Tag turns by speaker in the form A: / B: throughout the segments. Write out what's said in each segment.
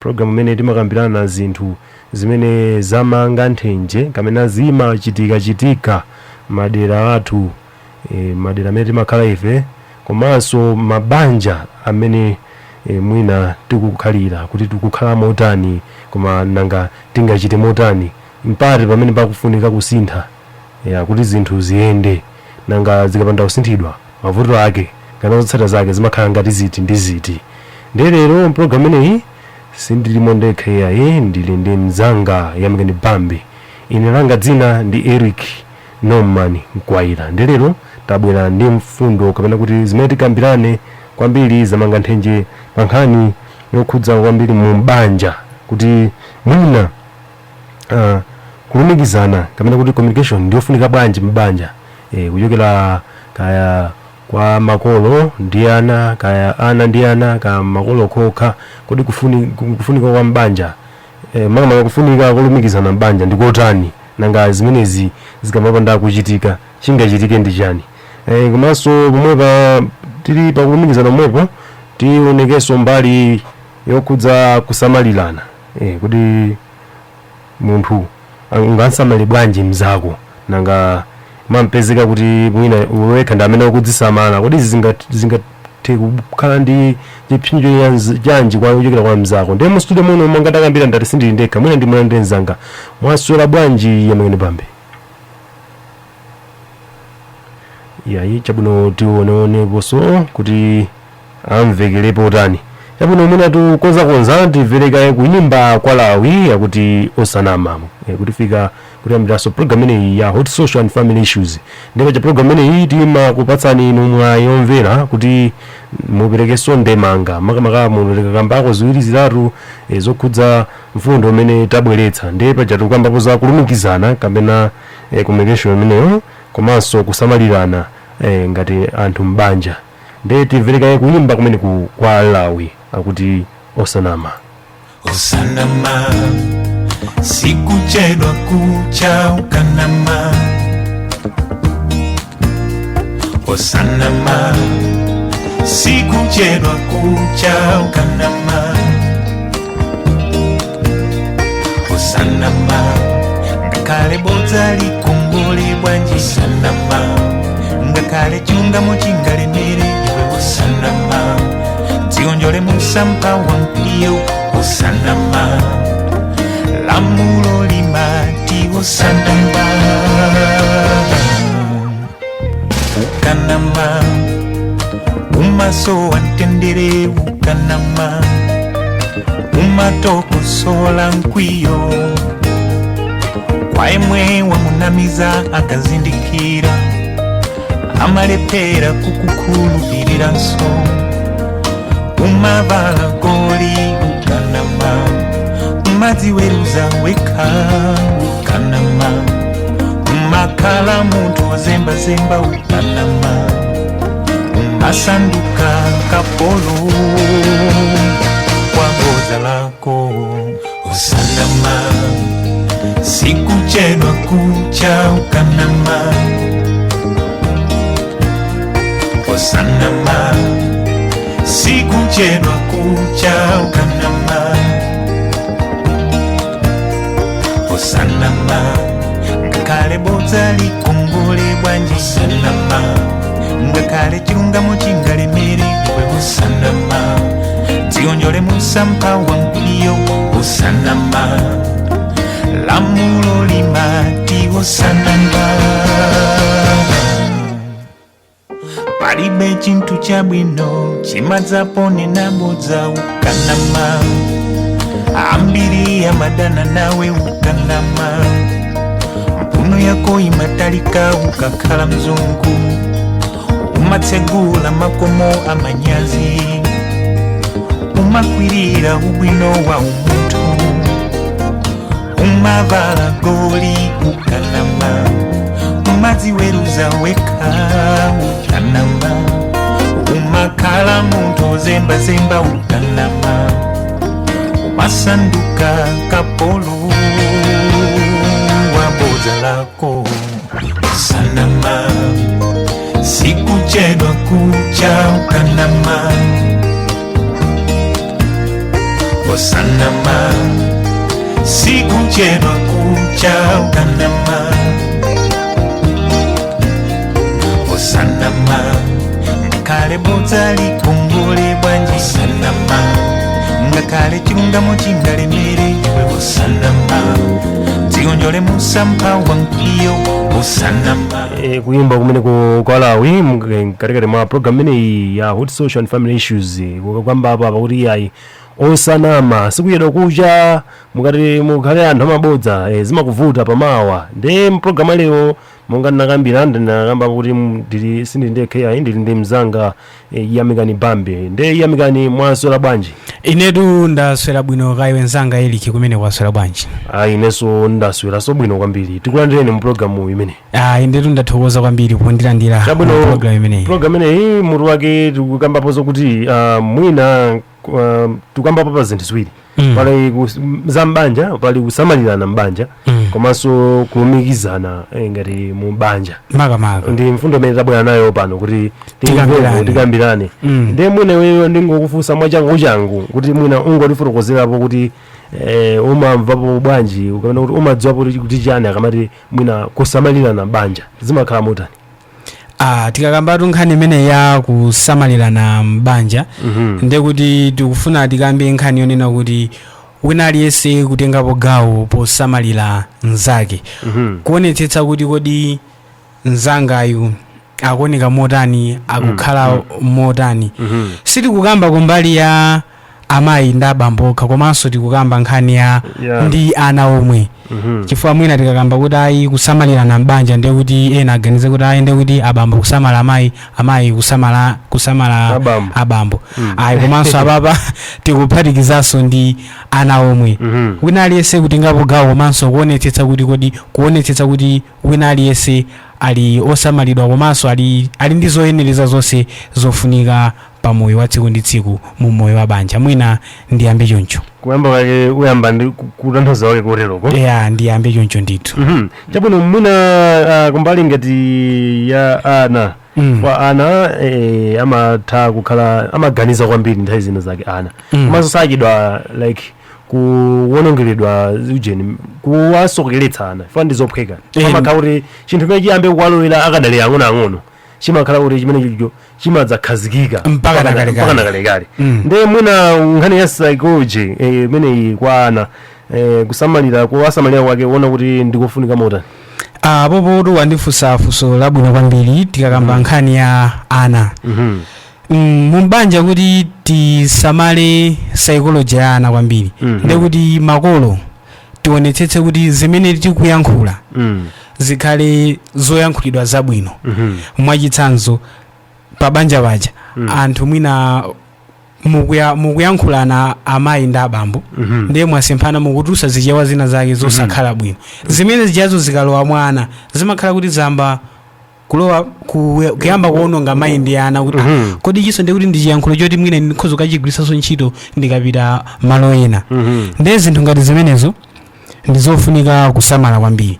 A: program imene timakambirana zinthu zimene zamanga nthenje kamene zimachitika madera athu, madera amene timakhala ife, komanso mabanja amene mwina tikukhalira kuti tikukhala motani koma nanga tingachite motani mpati pamene pakufunika kusintha kuti zinthu ziyende, nanga zikapanda kusinthidwa mavuto ake kana zotsata zake zimakhala ngati ziti ndi ziti. Lero program ineyi sindilimo ndekha yayi, ndili ndi mzanga Yamikeni Bambi. Ine langa dzina ndi Eric Norman Mkwaira. Lero tabwera ndi mfundo kapena kuti zimene tikambirane kwambiri zamanga nthenje pa nkhani yokhudza kwambiri mu banja, kuti mwina kulumikizana kapena kuti communication ndiyofunika bwanji mbanja, kuchokera kaya kwa makolo ndi ana, kaya ana ndi ana, ka makolo kokha, kuti kufunika kwa mbanja, mama kufunika kulumikizana mbanja ndikotani, nanga zimenezi zikamapanda kuchitika chingachitike ndi chani. Komanso pomwepa tili pakulumikizana pomwepo tionekenso mbali yokhudza kusamalirana, kuti munthu ungasamale bwanji mzako, nanga mampezeka kuti mwina wekha ndi amene ukudzisamala, kuti zingathe kukhala ndi chipsinjo chanji kwa kuchokera kwa mzako. Ndiye mu studio muno mangatakambira ndati sindili ndekha, mwina ndi mwana nzanga. Mwaswera bwanji Yamikeni Bambi? Yayi chabwino tioneponso kuti amvekerepo tani. Chabwino mwina tukonza tiverekaye kunyimba kwa lawi yakuti osanama, kuti fika kuyambiraso program ineyi ya Hot Social and Family Issues. Ndipo cha program ineyi timakupatsani inu mwayomvera kuti muperekenso ndemanga makamaka mulekakambako ziwiri zitatu zokhudza mfundo imene tabweretsa. Ndipo chatukambako za kulumikizana kapena communication imeneyo, komanso kusamalirana ngati anthu mbanja. Ndiye tiverekaye kunyimba kumene kwa lawi akuti osanama.
B: Osanama sikuchedwa kucha ukanama, osanama sikuchedwa kucha ukanama, osanama ngakale bodza likongole bwanji, osanama ngakale chungamo chingalemere iwe, osanama tionjole musampa wampiyo, osanama lamulo limati, osanama ukanama umaso wantendere, ukanama umatoko sola nkwiyo kwa imwe wamunamiza akazindikira, amalepera kukukhulupirira nso, umavala goli ukanama umadziweruza wekha, ukanama umakhala munthu wazembazemba, ukanama umasanduka kapolo kwa boza lako, osanama sikuchedwa kucha ukanama, osanama sikuchedwa kucha ukanama, osanama ngakale bodza likongole bwanji, osanama ngakale chilungamo chingalemere iwe, osanama tionjole musampa wampiyo, osanama lamulo limati, osanama palibe chinthu chabwino chimadzapo nenabodza, ukanama ambiri yamadana nawe, ukanama mphuno yako imatalika ukakhala mzungu, umatsegula makomo amanyazi, umakwirira ubwino wa umunthu, umavala goli ukanama umadziweruza wekha, ukanama umakhala munthu ozembazemba, ukanama umasanduka kapolo wa boza lako, osanama sikuchedwa kucha ukanama, osanama sikuchedwa kucha ukanama osanama ngakale bodza likongole bwanji osanama ngakale chilungamo chingalemere iwe osanama tionjole musampha wankiyo osanama.
A: Kuimba kumene kwa Lawi katikati mwa program imeneyi ya Hot Social and Family Issues kwamba apa kuti ayi osanama sikuyedwa kucha mukati mukhale anthu amabodza zimakuvuta pamawa. Nde mprogramu lero monga ndinakambira ndinakamba kuti ndili sindindekhe ayi ndili ndi mzanga Yamikani Bambe. Nde Yamikani mwaswera bwanji?
C: Inetu ndaswera bwino kaiwe nzanga Eliki kumene kwaswera bwanji?
A: Ineso ndaswera so bwino kwambiri. Tikulandireni mu program imene.
C: Inetu ndathokoza kwambiri pondilandira program imene.
A: Program imeneyi mutu wake tikukambapo zokuti mwina tukambapo pa zinthu ziwiri. Pali za mbanja, pali kusamalirana mbanja, komanso kulumikizana ngati mu banja.
C: Makamaka. Ndi
A: mfundo imene tabwera nayo pano kuti tikambirane. Ndi mwina wewe ndingokufunsa mwachangu kuti mwina ungotifotokozerapo kuti umamvapo bwanji ukapena kuti umadziwapo kuti chani akamati mwina kusamalirana banja zimakhala motani?
C: Tikakambatu nkhani imene ya kusamalirana mbanja nde kuti tikufuna tikambe nkhani yonena kuti wina aliyense kutengapo gawo posamalira nzake, kuonetsetsa kuti kodi nzangayu akuoneka motani, akukhala motani. Sitikukamba kumbali ya amayi ndi abambo okha, komanso tikukamba nkhani ya ndi ana omwe. Chifukwa mwina tikakamba kuti ayi kusamalirana mbanja ndiye kuti ena aganize kuti ayi ndiye kuti abambo kusamala amayi, amayi kusamala abambo. Komanso ababa tikuphatikizanso ndi ana omwe. Wina aliyense kutengapo gawo komanso kuonetsetsa kuti wina aliyense ali osamalidwa komanso ali ndi zoyenereza zonse zofunika pamoyo wa tsiku ndi tsiku mu moyo wa banja. Mwina ndiyambe choncho.
A: Kuyamba kake uyamba ndi kutanthauza wake koteroko?
C: Ndiyambe choncho ndithu.
A: Chabwino mwina kumbali ngati ya ana kwa ana amatha kukhala amaganiza kwambiri nthawi zina zake ana komanso sachidwa like kuwonongeredwa ujeni kuwasokeretsa ana fana ndizophweka pamakhala kuti chinthu chimene chiyambe kuwalowera akadali ang'onoang'ono chimakhala kuti chimene chicho chimadzakhazikika mpaka nakalekale. Nde mwina nkhani ya psychology imeneyi kwa ana kuwasamalira kwake uona kuti ndikufunika motani?
C: Popo wandifunsa funso labwino kwambiri tikakamba nkhani ya ana. Mumbanja kuti tisamale psychology ya ana kwambiri nde kuti makolo tionetsetse kuti zimene tikuyankhula zikhale zoyankhulidwa zabwino. Mwachitsanzo pabanja paja anthu mwina mukuyankhulana amayi ndi abambo ndiye mwasemphana mukutulutsa zichewa zina zake zosakhala bwino. Zimene zijazo zikalowa mwana zimakhala kuti zamba kulowa kuyamba kuononga mayi ndi ana kuti kodi chiso ndi kuti ndichiyankhulo choti mwina ndikhoza kachigwiritsanso ntchito ndikapita malo ena. Ndiye zinthu ngati zimenezo ndizofunika kusamala kwambiri.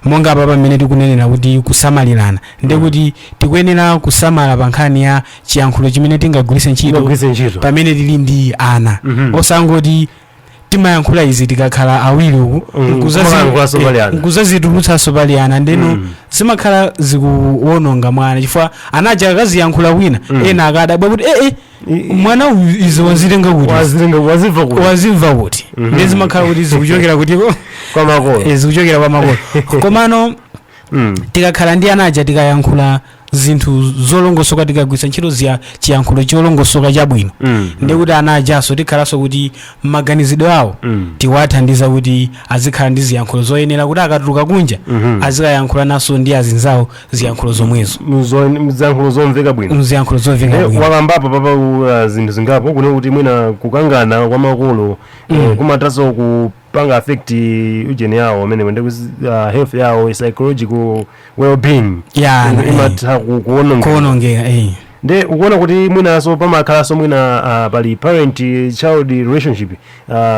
C: Monga papa mmene tikunenera kuti kusamalirana ndiye kuti tikuyenera kusamala pa nkhani ya chiyankhulo chimene tingagwiritse ntchito pamene tili ndi ana. Osangoti timayankhula izi tikakhala awiri uku nkuzazitulutsanso pali ana ndeno zimakhala zikuwononga mwana chifukwa anaja akaziyankhula wina ena akadabwa kuti mwana uyu izi wazitenga kuti wazimva kuti ndi zimakhala kuti zikuchokera kuti zikuchokera kwa makolo. Komano tikakhala ndi anaja tikayankhula zinthu zolongosoka tikagwiritsa ntchito chiyankhulo cholongosoka chabwino ndi kuti anajaso tikhalanso kuti maganizidwe awo tiwathandiza kuti azikhala ndi ziyankhulo zoyenera kuti akatuluka kunja azikayankhula naso ndi azinzawo ziyankhulo zomwezo
A: ziyankhulo zomveka bwino. Wakambapo papa zinthu zingapo kuna kuti mwina kukangana kwa makolo kumatanso kupanga affect ujeni yawo amene ndi health yawo, psychological well-being imatha kuonongeka. Nde ukuona kuti mwinaso pamakhalanso mwina pali parent child relationship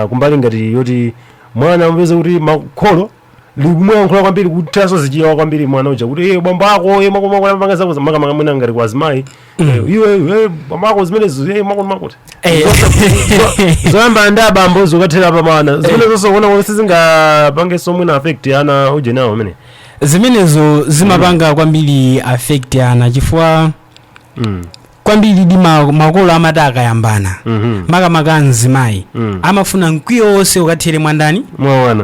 A: kumbali ngati yoti mwana amveze kuti makolo likumwankhula kwambiri kuthaso zichiyawa kwambiri mwana uja kuti bambo ako makomapanga zako makamaka mwina ngati kwa azimayi iwe bambo ako zimenezo makuti zoyamba ndi abambo zokathera pamwana zimene zonso kuona kuti sizingapangenso mwina affect ana uje nawo amene
C: zimenezo zimapanga kwambiri affect ana chifukwa kwambiri di makolo amati akayambana makamaka mzimayi amafuna mkwiyo wonse ukathere mwandani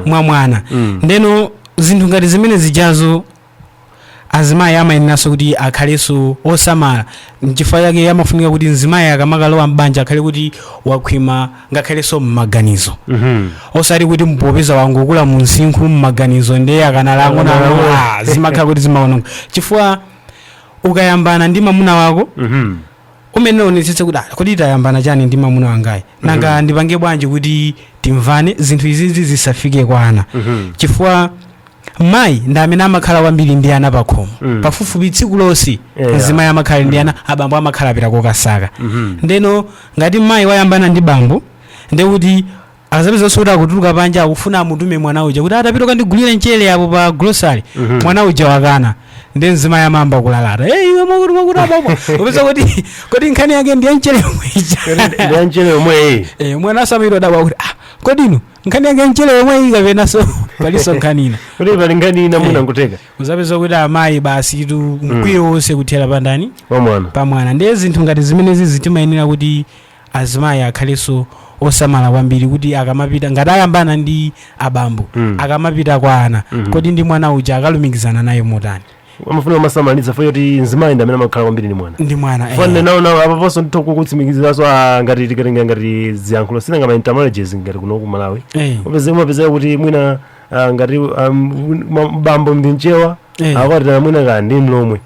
C: mwa mwana ndeno zinthu ngati zimene zijazo azimayi amayeneranso kuti akhalenso osamala n'chifukwa chake amafunika kuti mzimayi akamakalowa m'banja akhale kuti wakhwima ngakhalenso m'maganizo osati kuti mpopeza wangokula mu msinkhu m'maganizo ndiye akanalang'ona zimakhala kuti zimaononga chifukwa ukayambana ndi mamuna wako umene onetsetse kuti kodi tayambana chani ndi mamuna wangayi nanga ndipange bwanji kuti timvane zinthu izizi zisafike kwa ana chifukwa mayi ndi amene amakhala kwambiri ndi ana pakhomo pafupifupi tsiku lonse mzimayi amakhala ndi ana abambo amakhala apita kokasaka ndeno ngati mayi wayambana ndi bambo ndekuti azapezanso kuti akutuluka panja akufuna amutume mwana uja kuti atapita kandigulire mchere apo pa grocery mwana uja wakana ndi mzimayi amayamba kulalata iwe makuti apapo upeza kuti nkhani yake ndiye mchere omwe mwana asamayiro adabwa kuti kodino nkhani yake mchere omwe ikapenaso paliso nkhanina
A: kuti pali nkhanina muna nkuteka
C: uzapeza kuti amayi basi tu mkwiyo wonse kuthera pandani
A: pa
C: mwana ndiye zinthu ngati zimenezi zitimayenera kuti azimayi akhalenso osamala kwambiri kuti akamapita ngati ayambana ndi abambo akamapita kwa ana kodi ndi mwana uja akalumikizana naye motani
A: amafuna masamalitsa fo yoti mzimayi ndi amene amakhala kwambiri ndi mwana fane nawo apaponso nditoko kutsimikiziranso ngati tikatenga ngati ziyankhulo sinanga ma intermarriages ngati kuno ku Malawi umapezeka kuti mwina ngati bambo ndi mchewa akwatira mwina ka ndi mlomwe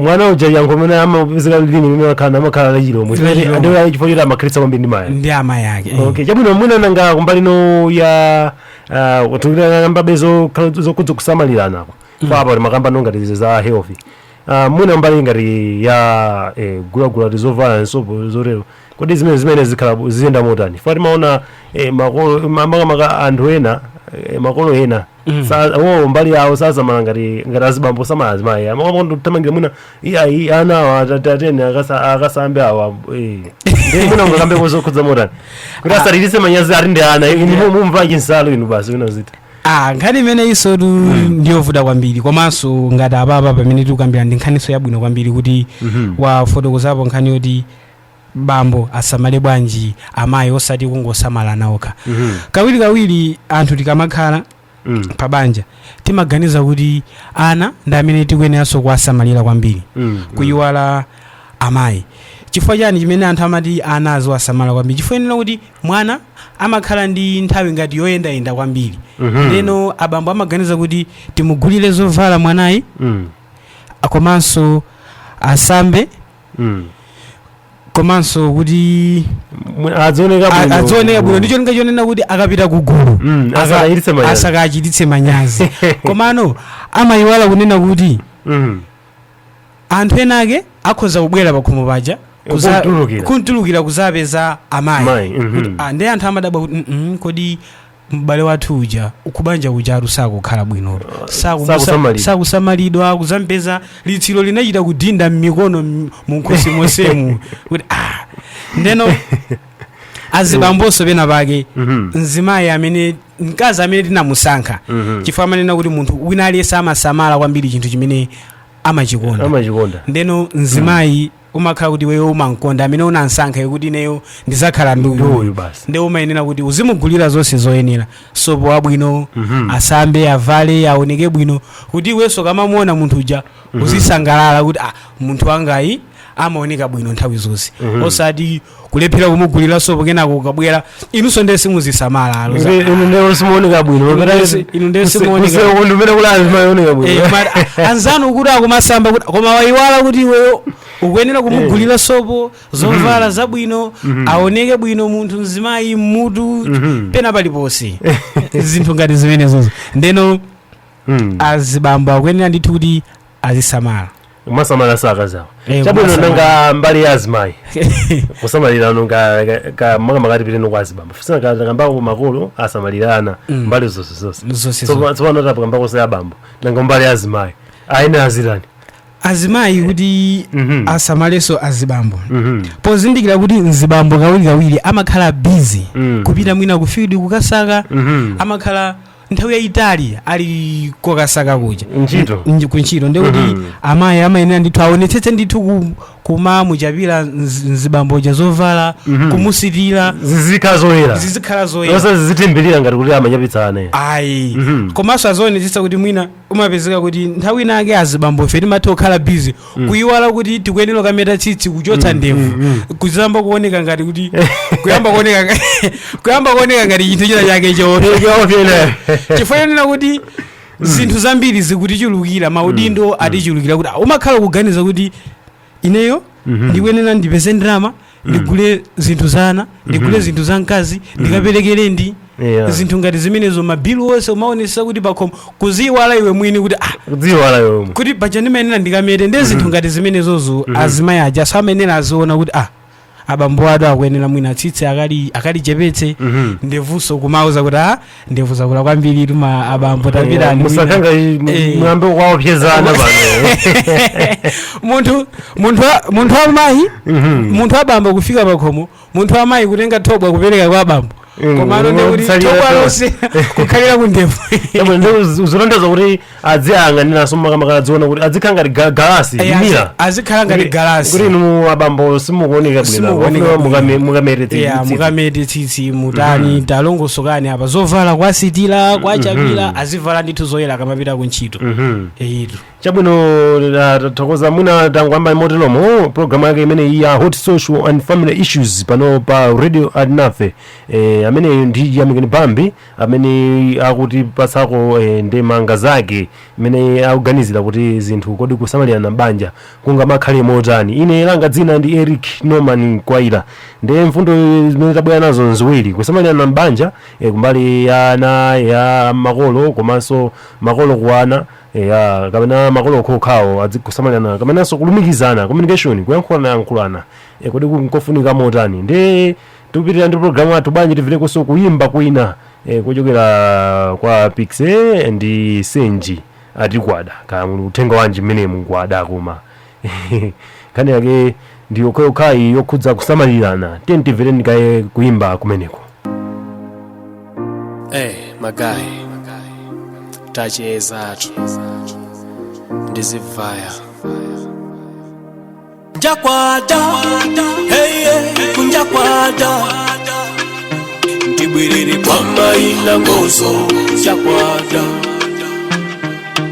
A: mwana uja yankho mene amapezeka lini mene amakhala la chilomwe ndiye chifukwa choti amakhalitsa kwambiri ndi amayi ake okay chabwino mwina nanga kumbalino ya kutukira mbabezo zokudza kusamalirana ako papa makamba ngati za health muna mbali ngati ya gulagula tizovala nsopo zorero kodi zimene zikhala ziyenda motani fati maona makolo makamaka anthu ena makolo ena mbali yawo sasamala ngati azibambo samala azimayi amakondo tamangira mwina iya ana atatene akasambe awa ndi mwina ngakambe zokhudza motani kuti asatitise manyazi ari ndi ana mumva chinsalo inu basi unazita
C: nkhani imene isotu ndiyovuta kwambiri komanso ngati apapa pamene tikukambira ndi nkhaniso yabwino kwambiri kuti wafotokozapo nkhani yoti bambo asamale bwanji amayi osati kungosamala nawokha kawirikawiri anthu tikamakhala pabanja timaganiza kuti ana ndi amene tikuyeneranso kuwasamalira kwambiri kuyiwala amayi chifukwa chani chimene anthu amati ana aziwasamala kwambiri chifukwa yenera kuti mwana amakhala ndi nthawi ngati yoyendayenda kwambiri ndeno abambo amaganiza kuti timugulire zovala mwanayi komanso asambe komanso kuti adzioneka bwino ndicho ninga chonena kuti akapita kugulu asakachititse manyazi komano amayiwala kunena kuti anthu enake akhoza kubwera pakhomo paja kuntulukira kuzapeza amayi ndi anthu amadabwa kuti kodi m'bale wathu uja kubanja uja sakukhala bwino sakusamalidwa kuzampeza litsiro linachita kudinda m'mikono munkhosi monsemu kuti ndeno azibamboso pena pake mzimayi amene mkazi amene tinamusankha chifukwa amanena kuti munthu wina aliyense amasamala kwambiri chinthu chimene amachikonda ndeno mzimayi umakhala kuti wewe umankonda amene unansankha kuti ineyo ndizakhala nduyu ndi umayenera kuti uzimugulira zonse zoyenera sopo wabwino asambe avale aoneke bwino kuti iwenso kamamuona munthu uja uzisangalala kuti munthu wangayi amaoneka bwino nthawi zonse osati kulephera kumugulira sopo kenako ukabwera inunso ndiye simuzisamala anzanu kuti akumasamba kuti koma wayiwala kuti iweyo ukuyenera kumugulira sopo zovala zabwino aoneke bwino munthu mzimayi mutu pena paliponse zinthu ngati zimenezozo ndeno azibambo akuyenera ndithu kuti azisamala
A: masamala sakazawo chabwino
C: kumasamala.
A: nanga mbali ya azimayi kusamalirana ka makamaka piteno kwa azibambo fusina kambako makolo asamalirana mbali zonse tsopano tapo kambako sa abambo nanga mbali ya azimayi aine azirani
C: azimayi kuti asamaleso azibambo pozindikira kuti mzibambo kawirikawiri amakhala busy kupita mwina ku field kukasaka amakhala nthawi yayitali ali kokasaka kuja kuntchito ndekuti amayi amayenera ndithu aonetsetse ndithu kumamuchapira mzibamboja zovala kumusitira zizikhala zoyera
A: zizitimbirira ngati kuti amachapitsa ane
C: ayi komanso azionetsetsa kuti mwina umapezeka kuti nthawi inake azibambo fe timatha kukhala busy kuyiwala kuti tikuyenera kameta tsitsi kuchotsa ndevu kuzamba kuoneka ngati kuti kuyamba kuoneka ngati chinthu china chake choopera chifukwa kuti zinthu zambiri zikutichulukira maudindo atichulukira kuti umakhala kuganiza kuti ineyo ndikuyenera ndipeze ndalama ndigule zinthu zana ndigule zinthu za mkazi ndikaperekere ndi zinthu ngati zimenezo mabilu onse umaonesa kuti pakhomo kuziwala iwe mwini kuti
A: kuziwala iwe
C: kuti paja ndimayenera ndikamete ndi zinthu ngati zimenezozo azimayi aja samenera aziona kuti abambo ado akuyenera mwina tsitsi akalichepetse ndevunso kumauza kuti ndevu zakula kwambiri tuma abambo tapirani
A: musakanga mwambe kwaopyezana
C: pano munthu amayi munthu abambo kufika pakhomo munthu amayi kutenga thobwa kupereka kwa abambo komano ndekuti thobwa lonse kukhalira kundevu
A: uzilondeza kuti adziyang'aniranso makamaka adziona kuti adzikhala ngati galasi imira
C: azikhala ngati galasi
A: kuti inu abambo simukuoneka
C: mukamete tsitsi mutani talongosokani apa zovala kwasitira kwachapira azivala ndithu zoyera akamapita kuntchito eyitu
A: chabwino tathokoza mwina tangwamba moteromo programu yake imene ya hot social and family issues pano pa radio alinafe amene ndi Yamikani Bambi amene akuti pasako ndemanga zake imene akuganizira kuti zinthu kodi kusamalirana banja kungamakhale motani. Ine langa dzina ndi Eric Norman Kwaila ndiye mfundo zimene tabwera nazo nziwiri kusamalirana banja kumbali ya ana ya makolo komanso makolo kuana kapena makolo kokhawo azikusamalirana kamenanso kulumikizana communication kuyankhulana kodi kunkofunika motani ndi tupitira ndi programu yathu bwanji tiverekonso kuyimba kwina kuchokera kwa Pixe ndi Senji atikwada kaya uthenga wanji mmene mungwada koma kani yake ndiyo khoyi yokhudza kusamalirana tentimvereni kaye kuyimba kumeneko.
D: Magayi tacheza athu ndizivaya njakwata kunjakwata ndibwiriri kwa maina ngozo njakwata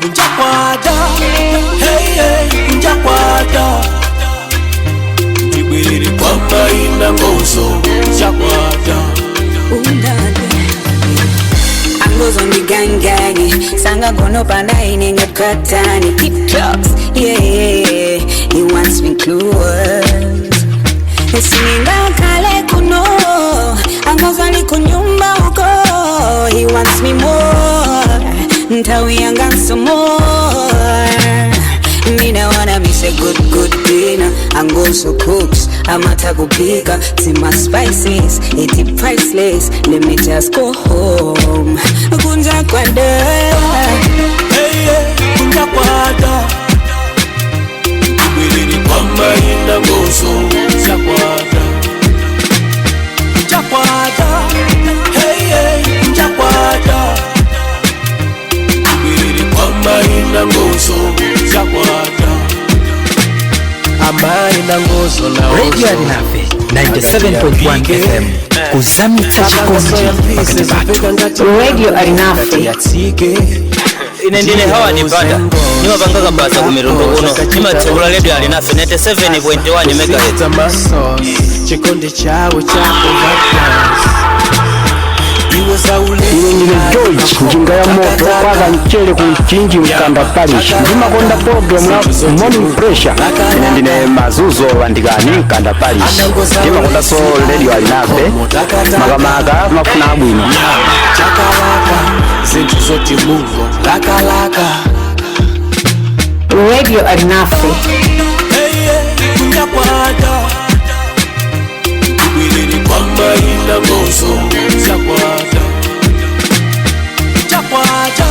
D: kunjakwata kunjakwata ndibwiriri kwa maina ngozo njakwata
E: goes on the gang, sanga gono panda ininga katani, keep clocks, yeah, he wants me close. Sininga kale kuno, angozali kunyumba uko, he wants me more, ntawi anga some more. Me no wanna miss a good dinner. I'm also cooks, I'm a taco pika. See my spices, it's priceless. Let me just go home. Kunja kwada,
D: kunja kwada. Ibiriri kwamba ina ngozo, kunja kwada, kunja kwada. Kunja kwada. Ibiriri kwamba ina ngozo, kunja kwada. Amai na ngozo na ozo.
F: Radio Alinafe 97.1 FM kuzamitsa chikondi pakati patu.
E: Radio Alinafe.
G: Ine ndine hawa nipanda nimapanga kabasa kumirundo kuno nimatsegula Radio Alinafe 97.1 MHz.
D: Chikondi chawo chako
H: Ile George njinga ya moto kwaga mchele kuchinji mkanda palish ndimakonda program ya morning pressure ine ndine mazuzo wandikani mkanda palish ndimakonda so Radio Alinafe makamaka mafuna abwino
D: chakalaka zinthu zoti mungo lakalaka
E: Radio Alinafe.
D: Kunjakwata Kubiriri kwamba ina ngozo Chakwata Chakwata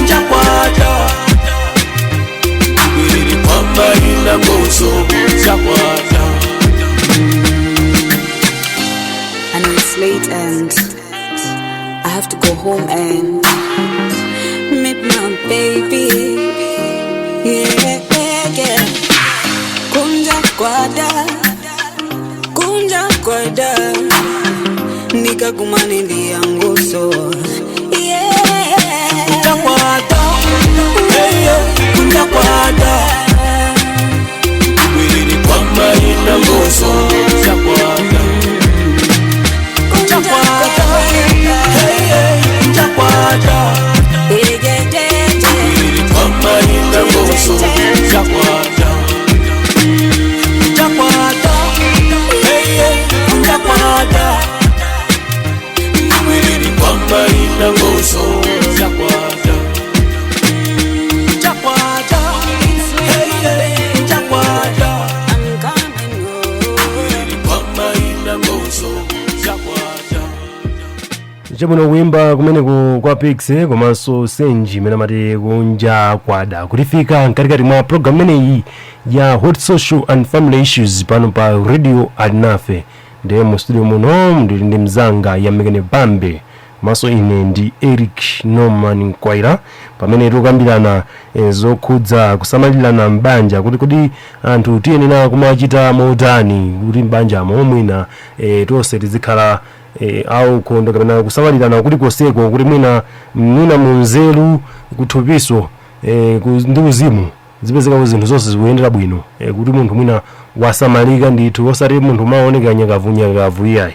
D: Chakwata Kubiriri kwamba ina ngozo Chakwata.
E: I know it's late and I have to go home and meet my baby. Yeah. Kunja kwada nikakumane ndiyanguso. Yeah.
D: Kunjakwata Kunjakwata Kubiriri kwamba ina ngozo Chakwata. Chakwata Chakwata Kubiriri kwamba ina ngozo Chakwata. Chakwata Chakwata Kubiriri kwamba ina ngozo Chakwata. Chakwata Chakwata Kubiriri kwamba ina ngozo Chakwata.
A: chabuno kuimba kumene kwa Pix komanso Senji mene mati kunja kwada kutifika mkatikati mwa program imeneyi ya Hot Social and Family Issues pano pa Radio Alinafe. Ndiye mu studio muno ndili ndi mzanga ya Mekene Bambe maso ine ndi Eric Norman Kwaira pamene tikukambirana zokhudza kusamalirana mbanja kuti anthu tiyenera kumachita motani kuti mbanja momwina tonse tizikhala au kondo kapena kusamalirana kuti koseko kuti mwina munzeru kuthupiso ndi uzimu zipezeka zinthu zonse zikuyendera bwino kuti munthu mwina wasamalika ndithu osati munthu maoneka nyakavu iyayi.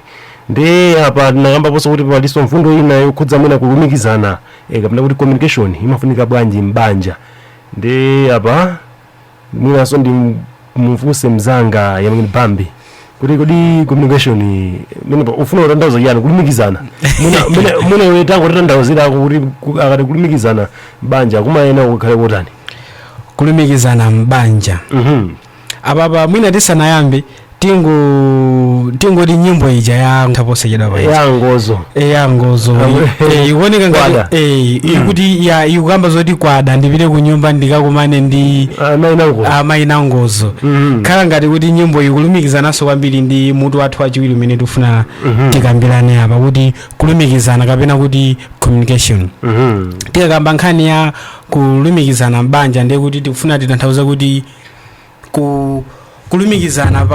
A: Ndi apa tinakamba poso kuti paliso mfundo ina yokhudza mwina kulumikizana kapena kuti communication imafunika bwanji mbanja. Ndi apa mwinaso ndi mufuse mzanga ya Mekene Bambe kuti communication mene ufuna kutanthauza yani kulumikizana mune wetango kutanthauza kuti akati kulumikizana mbanja kumayena kukhale kotani
C: kulumikizana mbanja. Ababa mwina tisanayambe tingodi nyimbo ija ya ntaposechedwa pa ya ngozo ikuoneka ngati ikuti ya ikukamba zoti kwada ndipite ku nyumba ndikakumane ndi amaina ngozo. Khala ngati kuti nyimbo ikulumikizananso kwambiri ndi mutu wathu wachiwiri umene tifuna tikambirane apa kuti kulumikizana kapena kuti communication. Tikakamba nkhani ya kulumikizana mbanja ndiye kuti tikufuna titanthauza kuti kulumikizana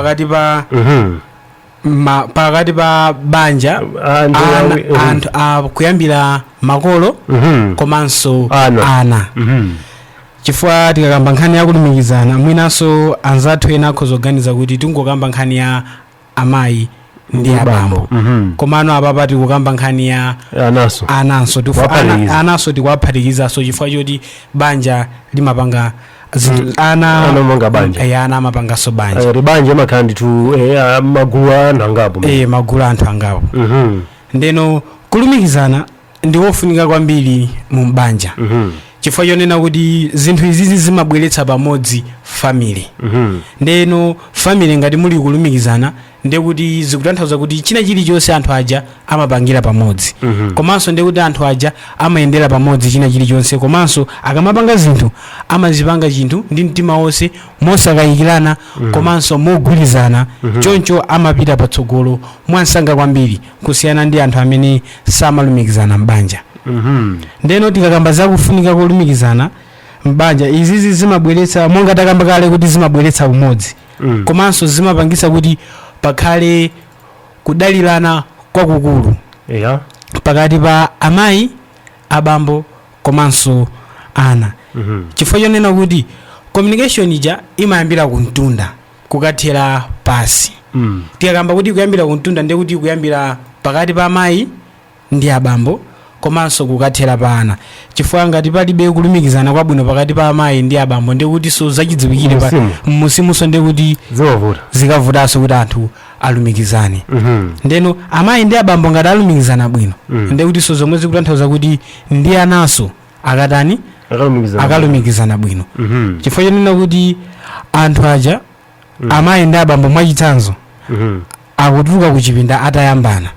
C: pakati pa banja anthu kuyambira makolo komanso ana. Chifukwa tikakamba nkhani ya kulumikizana mwinanso anzathu ena akhozoganiza kuti tingokamba nkhani ya amayi ndi abambo komano apapa tikukamba nkhani ya ananso ananso tikuwaphatikizaso chifukwa choti banja limapanga ana amapanga so banja
A: banja makhala ndithu magulu anthu angapo
C: magulu anthu angapo. Ndeno kulumikizana ndi wofunika kwambiri mu banja chifukwa chonena kuti zinthu izizi zimabweretsa pamodzi family. Ndeno family ngati muli kulumikizana ndiye kuti zikutanthauza kuti china chilichonse anthu aja amapangira pamodzi komanso ndiye kuti anthu aja amayendera pamodzi china chilichonse komanso akamapanga zinthu amazipanga chinthu ndi mtima wonse mosakayikirana komanso mogwirizana choncho amapita patsogolo mwansanga kwambiri kusiyana ndi anthu amene samalumikizana mbanja. Ndeno tikakamba zakufunika kolumikizana mbanja izizi zimabweretsa monga takamba kale kuti zimabweretsa umodzi komanso zimapangisa kuti pakhale kudalirana kwakukulu pakati pa amayi abambo komanso ana. Chifukwa chonena kuti communication ija imayambira kuntunda kukathera pasi. Tikakamba kuti kuyambira kuntunda ndiye kuti kuyambira pakati pa amayi ndi abambo komanso kukathera pa ana. Chifukwa ngati palibe kulumikizana kwabwino pakati pa amayi ndi abambo ndiye kuti so zachidziwikire pa musimuso ndiye kuti zikavutanso kuti anthu alumikizane. Ndeno amayi ndi abambo ngati alumikizana bwino ndiye kuti so zomwe zikutanthauza kuti ndi ananso akatani akalumikizana bwino chifukwa chonena kuti anthu aja amayi ndi abambo mwachitsanzo akutuluka kuchipinda atayambana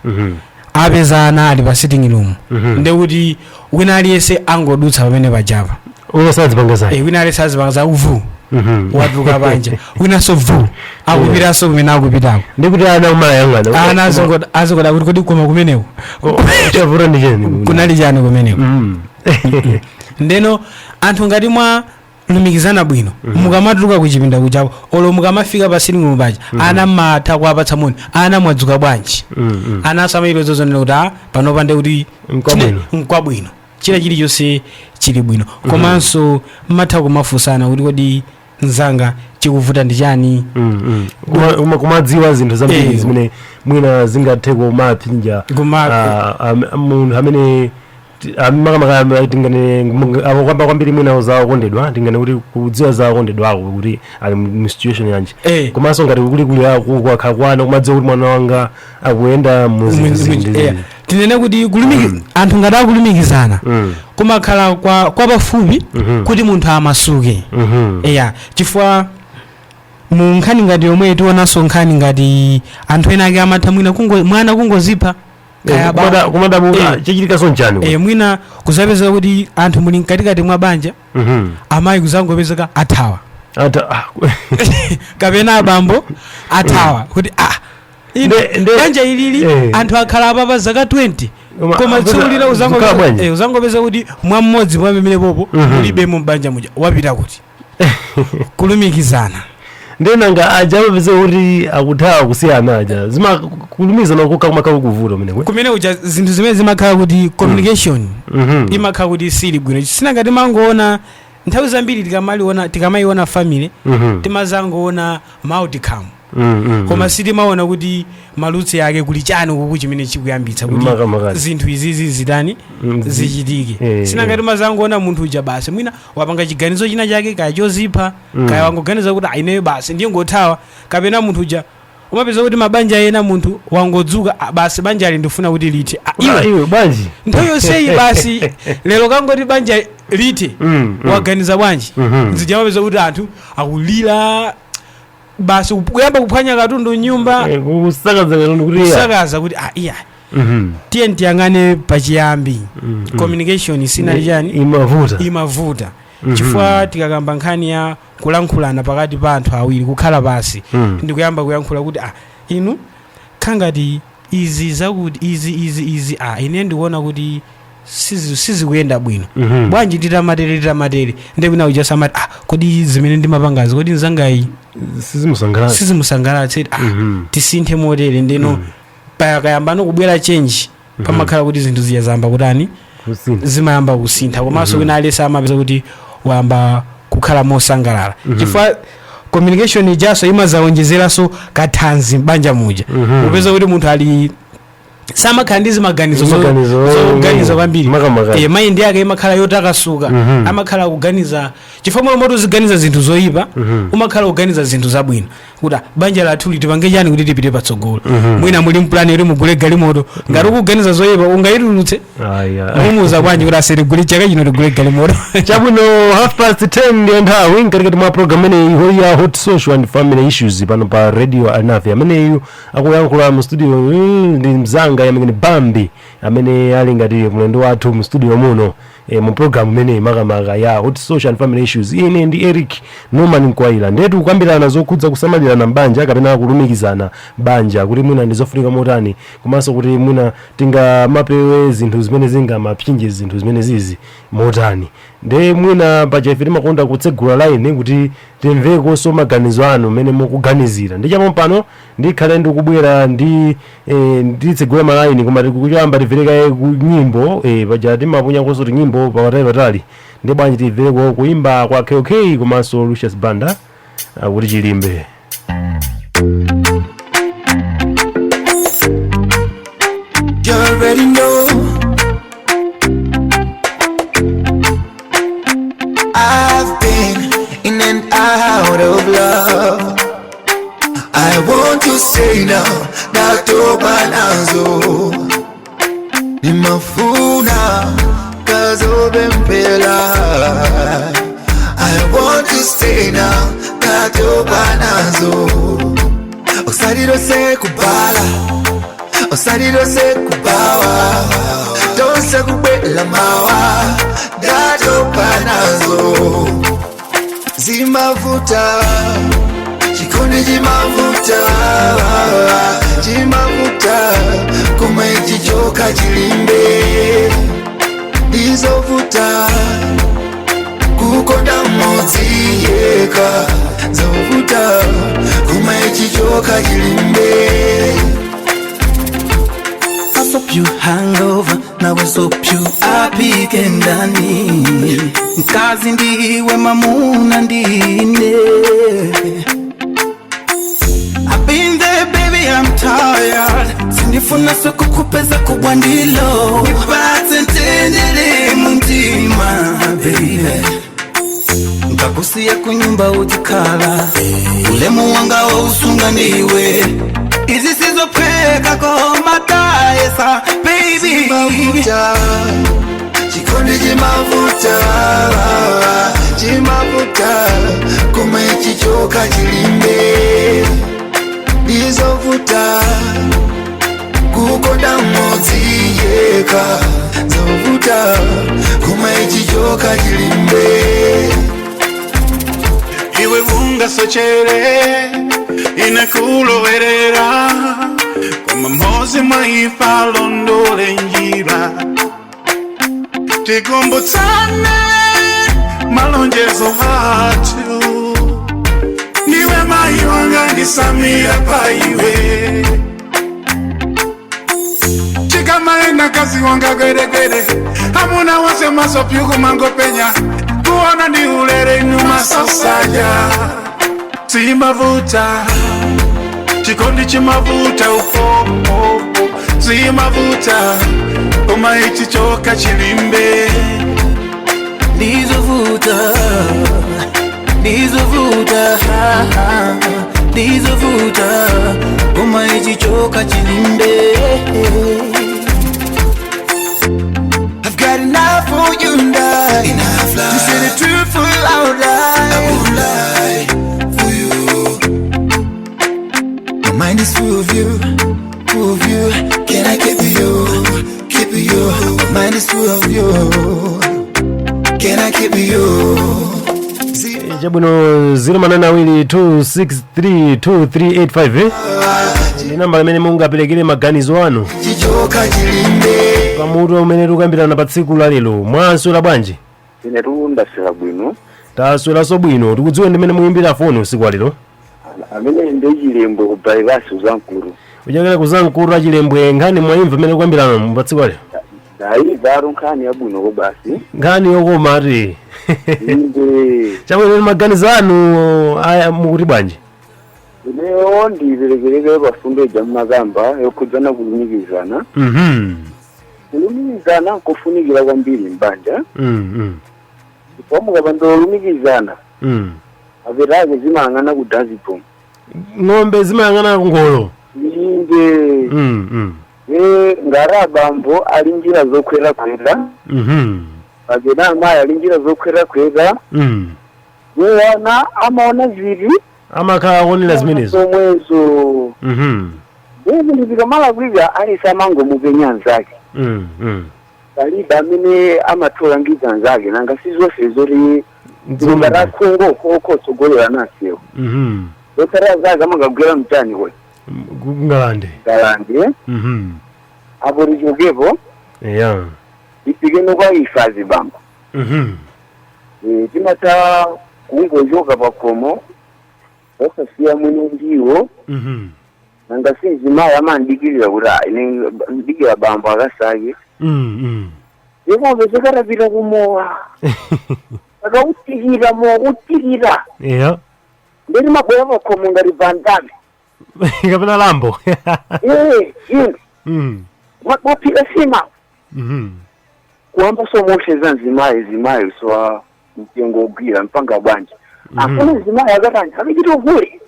C: apeza ana ali pa sitting room ndekuti wina aliyense angodutsa pamene pajapa
A: wina
C: sazipanga za uvu watuluka panja winanso vu akupitanso kumene akupitako
A: ndikuti ana umayang'ana
C: ana azokoda kuti kodi koma kumeneko kunali chani kumeneko ndeno anthu ngati mwa lumikizana bwino mukamatuluka kuchipinda kuchako olo mukamafika pa sitting room paja ana matha kuapatsa moni ana mwadzuka bwanji ana asamayiro zozonena kuti panopa nde kuti nkwabwino chilichonse chili bwino komanso matha kumafunsana kuti kodi nzanga chikuvuta ndi chani
A: kumadziwa zinthu zambiri zimene mwina zingathe kumapinja munthu amene makamaka kwambiri mwina zawakondedwa tingane kuti kudziwa zawakondedwa ako kuti ali mu situation yanji komanso ngati kuli kwakhakwana kumadziwa kuti mwana wanga akuyenda muzinzi
C: tinene kuti anthu ngati akulumikizana kumakhala kwa pafupi kuti munthu amasuke chifukwa mu nkhani ngati yomwe tionanso nkhani ngati anthu ena ake amatha mwina mwana kungozipha
A: chichitikaso nchani
C: mwina kuzapezeka kuti anthu muli mkatikati mwa banja amayi kuzangopezeka athawa kapena abambo athawa kuti banja ilili anthu akhala apapa zaka 20 koma tsikulira uzangopeza kuti mwa mmodzi mwa pamene popo mulibe mu banja muja wapita kuti kulumikizana
A: ndenanga aja amapeza kuti akuthawa kusiyana aja zimakulumikizana kokha kumakhala kuvuta
C: kumene uja zinthu zimene zimakhala kuti communication imakhala kuti sili bwino sinangati mangoona nthawi zambiri tikamayiona family timazangoona outcome koma sitimaona kuti malutsi yake kuli chani kuku chimene chikuyambitsa kuti zinthu izizi zitani zichitike sinangati mazangoona munthu uja basi mwina wapanga chiganizo china chake kaya chozipha kaya wangoganiza kuti ineyo basi ndiye ngothawa kapena munthu uja umapeza kuti mabanja ena munthu wangodzuka basi banja ali ndifuna kuti lite
A: iwe banji
C: nthawi yonseyi basi lero kangoti banja lite waganiza bwanji nzijamapeza kuti anthu akulira basi kuyamba kuphwanya katundu nyumba kusakaza kuti iya tiye ntiyang'ane pachiyambi communication sinali chani imavuta chifukwa tikakamba nkhani ya kulankhulana pakati pa anthu awiri kukhala pasi ndikuyamba kuyankhula kuti inu khangati izi zakuti izi ine ndikuona kuti sizikuyenda bwino bwanji titamatere ndewina uja samati kodi zimene ndimapangazi kodi nzangayi sizimusangalatse tisinthe motere ndeno pakayambano kubwera change pamakhala kuti zinthu ziyazamba kutani zimayamba kusintha komanso wina alese amapeza kuti wayamba kukhala mosangalala chifukwa communication ijaso imazaonjezeranso kathanzi mbanja muja upeza kuti munthu ali samakhala ndi zimaganizo zoganiza kwambiri maindi yake imakhala yotakasuka amakhala kuganiza chifukwa moto ziganiza zinthu zoyipa umakhala kuganiza zinthu zabwino kuti banja lathu litipange chani kuti tipite patsogolo mwina muli mpulani yoti mugule galimoto ngati ukuganiza zoyipa ungayitulutse mumuza bwanji kuti asetigule chaka chino tigule galimoto
A: chabwino 10:30 ndiyo nthawi mkatikati mwa program imeneyi ya hot social and family issues pano pa radio anafi ameneyu akuyankhula mu studio ndi mzanga yamene Bambi amene ali ngati mlendo wathu mu studio muno mu program imeneyi makamaka ya hot social and family issues ine ndi Eric Norman Nkwaila ndetu kukambirana zokhudza kusamalirana mbanja kapena kulumikizana banja kuti mwina ndizofunika motani komanso kuti mwina tingamapewe zinthu zimene zingamapinje zinthu zimene zizi motani nde mwina pachefe timakonda kutsegula line kuti timveko so maganizo anu mene mukuganizira ndichapo pano ndikhale ndikubwera nditsegula malaini koma tikuyamba tivereka nyimbo paja timapunya koso nyimbo pakatali ndi bwanji tivereko kuimba kwa KOK komanso Lucius Banda kuti chilimbe
B: You already know I've been in and out of love. I want to say now Nato Banazo Nimafuna zobempela. I want to stay now, katoba nazo. Osaliro se kubala, osaliro se kubawa. Don't say kubela mawa, katoba nazo. Zimavuta, chikondi jimavuta, jimavuta, kumechichoka chilimbe. Izovuta, kukonda motsi yeka. Zovuta, kumechichoka chilimbe.
I: I soap you hangover, now I soap you apike ndani. Kazi ndiwe mamuna ndine. I've been there baby, I'm tired. Sinifuna soko kupeza kubwa ndilo. Nipate ntendele muntima baby. Nkakusia kunyumba utikala. Ulemu wanga wa usunga ndiwe. Izi sizo peka koma taesa baby.
B: Jimavuta, chikondi jimavuta, jimavuta, kumechichoka chilimbe. Izovuta, kukonda motsi yeka. Zovuta, kumechichoka chilimbe.
J: Iwe unga sochere inakuloverera koma mozi maifa londole njira tikumbutsane malonjezo hatu niwe mai wanga ndisamira paiwe chikamaenda kazi wanga gweregwere hamuna wose masopyuku mangopenya kuona ndi ulere nyuma sasaja. Zimavuta, chikondi chimavuta ufomo. Zimavuta, umaichichoka chilimbe.
I: Ndizovuta, ndizovuta, ndizovuta, umaichichoka chilimbe.
B: I've got enough for you and I. Enough lie. To say the truthful out lie. I won't lie for you. My mind is full of you, full of you. Can I keep you, keep you? My mind is full of you. Can I keep you?
A: Jabuno 0manana2632385 ni namba imene mungapelekere maganizo anu
B: chichoka chilimbe
A: pamutu umene tukambirana pa tsiku la lero. Mwaswera bwanji?
H: ine ndaswera bwino.
A: Tasweraso bwino. Tikudziwe ndimene muyimbira foni usiku wa lero.
H: Amene ndi chilembwe ku bypass uzankulu.
A: Uchokera kuzankulu a chilembwe. Nkhani mwayimva imene tukambirana pa tsiku la lero?
H: Dai baro nkhani yabwino ko basi.
A: Nkhani yokoma ati. Chabwino maganizo anu aya mukuti bwanji?
H: Leo ndiziregereke bafundo jamagamba yokudzana kulumikizana. Kulumikizana kufunikira kwambiri mbanja. Ipomuka bando lumikizana. Averaje zimangana kudazipo.
A: Ng'ombe zimangana kungolo.
H: Inde. Ngara bambo alinjira zokwera kwera. Agena maya alinjira zokwera kwera. Wana amaona ziri.
A: Amakhala onila zimenezo.
H: Somwezo. Ndivika mala kwiga alisa mango mubenyanzake. Kalida mine amatola ngizanzake nanga sizose zori ndara kongo koko sogolera nasyo. Dotara zaga magagwera mtani we.
A: Ngalande.
H: Galande. Aborijogevo.
A: Yeah.
H: Ipigeno kwa ifazi bamba. Timata kungojoga bakomo. Oka siya mwene ndiwo. Nanga sinzima yamandikirira kura ine ndigira bamba agasage. Yebo bezekara bila kumoa. Aka utigira mo utigira.
A: Yeah.
H: Ndiri maboya bakomo ngari vandame.
A: Kapena lambo.
H: Wapila sima. Kuamba so moshe zimaye so mtengo ubwira mpanga bwanje. Afuna zimaye agatanje abigiro vuri.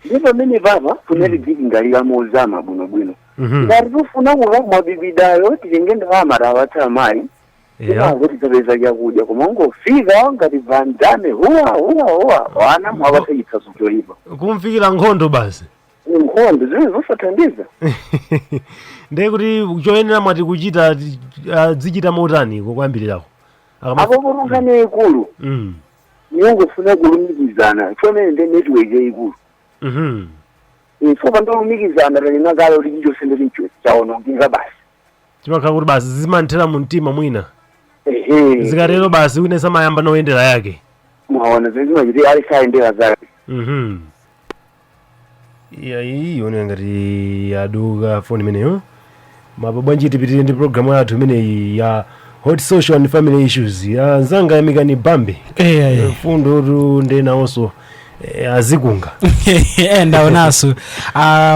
H: Ndipo mimi baba funeli bigi ngali ya mozama buno. ngati tufuna kuva mwabibidayo tilenge ndalama amayi kuti tapeza chakudya koma ungofika ngati vandame huwa wana mwapasayitsa zochoipa
A: kumfikira nkhondo basi
H: nkhondo zimene zosathandiza
A: ndiye kuti choyenera mwati kuchita zichita motani kokwambirirawo
H: apo kurunkane ikulu niyongofuna kulumikizana chomene ndi network yaikulu so pandolumikizana talinakale kuti chichonse ndi chaonongeka basi
A: chimakhala kuti basi zimanthera mu mtima mwina zikatero basi wina samayamba noyendera yake
H: mwaona zimachiti alisayendera zake
A: yayi yone ngati yaduka foni imeneyo mapo bwanji tipitirire ndi programu yathu imeneyi ya hot social and family issues anzanga yamikani bambe fundo tu ndenawonso azikunga
C: ndaonaso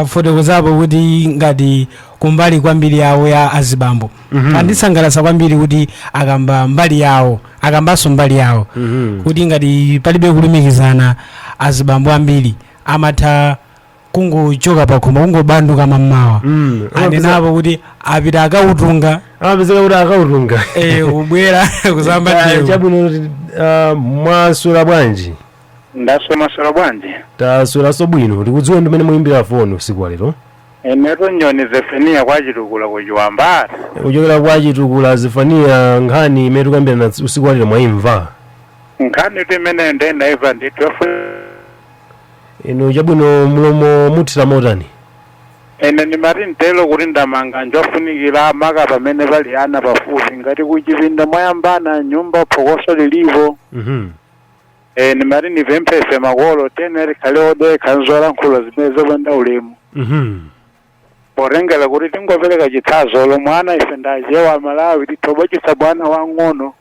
C: fotokozapo kuti ngati kumbali kwambiri yawo ya azibambo andisangalatsa kwambiri kuti akamba mbali yawo akambanso mbali yawo kuti ngati palibe kulumikizana azibambo ambiri amatha kungochoka pakhoma kungobanduka mammawa anenapo kuti apita akautunga
A: amapezeka kuti akautunga
C: kubwera kuzamba
A: chabwino mwaswera bwanji
K: ndaswera bwanji
A: tasweraso bwino tikudziwa ndimene muyimbira foni usiku wa lero
K: eneto nyoni zefania kwachitukula kuchiwambara
A: kuchokera kwachitukula zefania nkhani imene tikuyambirana usiku wa lero mwayimva
K: nkhani imene ndendaiva ndithu
A: ino chabwino mlomo muthira motani
K: ene ndimati ntelo kuti ndamanga njofunikira maka pamene pali ana pafupi ngati kuchipinda mwayambana nyumba phokoso lilipo ndimati nipemphefe makolo teneri khale odekha nzolankhula zimene zopanda ulemu porengera kuti tingopereka chitsanzo lo mwana ife ndachewa Malawi tithobochitsa bwana wang'ono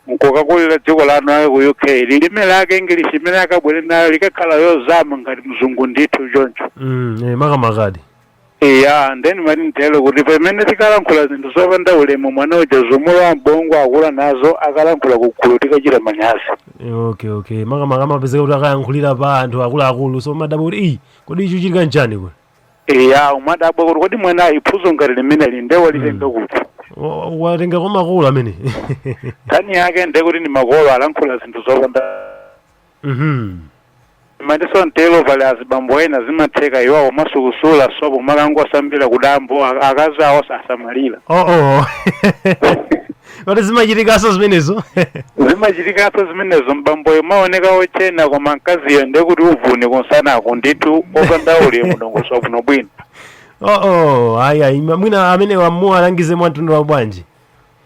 K: nkokakulira dziko lanu ayo ku UK lilime lake English imene akabwere nayo likakhala yozama ngati mzungu ndithu choncho
A: makamakadi
K: ndeni mati ntelo kuti pamene tikalankhula zinthu zopanda ulemu mwana uja zomula mbongo akula nazo akalankhula kugulu tikachita manyazi
A: okay makamaka amapezeka kuti akayankhulira pa anthu akuluakulu so madabo kuti kodi icho chitika njani kuti
K: umadabwa kuti kodi mwana iphuzo ngati limene lindewa litenga kuti
A: watenga kwa makolo amene
K: kani yake nde kuti ni makolo alankhula zinthu zopanda matiso ntelo pale azibambo ena zimatheka iwawo masukusula sopo makangosambira kudambo akazi awo sasamalira
A: kuti zimachitikaso zimenezo
K: zimachitikaso zimenezo mbamboyo maoneka ochena koma mkaziyo nde kuti uvuni kunsanako ndithu opanda ulemu ndongoso buno bwino
A: ayi mwina amene wamuwalangize mwantundu wa bwanji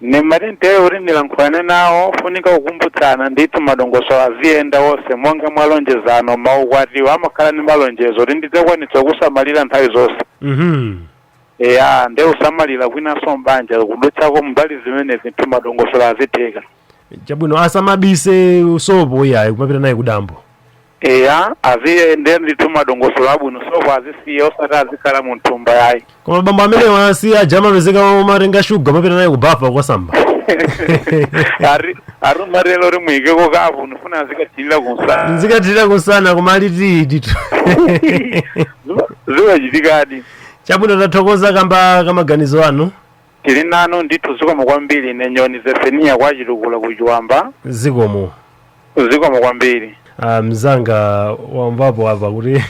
K: nematentero kuti ndilankhulane nawo funika kukumbutsana ndithu madongoso aziyenda wonse monga mwalonjezano maukwatiwa amakhala ni malonjezo kuti ndidzakwanitsa kusamalira nthawi zonse nde usamalira kwinaso mbanja kudutsako mbali zimene zinthu madongoso azitheka
A: chabwino asamabise usopo iyayi kumapita naye kudambo
K: aziyende ndithu madongoso abwino sopo azisiye osati azikhala mu nthumba yayi
A: koma bambo amene wasiya ajama amapezeka matenga shuga amapita naye kubafa kwasamba
K: arumarelo rimwikeko kapo nifuna
A: zikathirira kunsana koma aliti ndithu
K: zimachitikadi
A: chabwino tathokoza kamba kamaganizo anu
K: tili nano ndithu zikomo kwambiri nenyoni zefenia kwachitukula kuchiwamba
A: zikomo
K: kwambiri
A: mzanga wamvapo apa kuti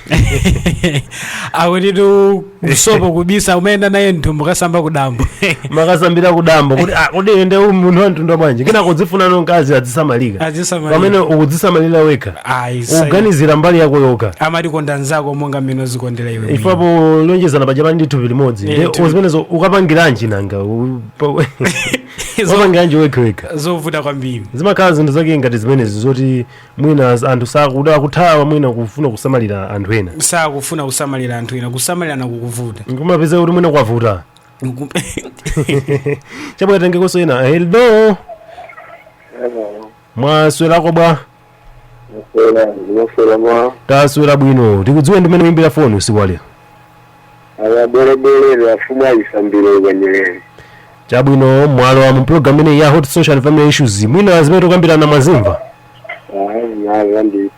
C: akutitu kusopo kubisa umayenda naye nthumbo kasamba kudambo
A: makasambira kudambo kuti kodi ende munthu wa mtundu bwanji kena kudzifuna nonkazi adzisamalika pamene ukudzisamalira wekha uganizira mbali yako yokha
C: amatikonda nzako monga mmene uzikondera iwe
A: ifapo lonjezana pajapani ndithu limodzi zimenezo ukapangiranji nanga wapangiranji wekha
C: zovuta kwambiri
A: zimakhala zinthu zake ngati zimenezi zoti mwina anthu sakuda kuthawa mwina kufuna kusamalira anthu ena
C: sakufuna kusamalira anthu ena kusamalirana kukuvuta
A: nkumapeza kuti mwina kwavuta chabwera tengekonso ena hello mwaswerako bwa taswera bwino tikudziwe ndimene muyimbira foni usiku wale
H: ayabolebolera afumu ayisambire ukanyerere
A: chabwino mwalowa mu program imene ya hot social and family issues mwina zimene tikambirana mwazimva
H: ndithu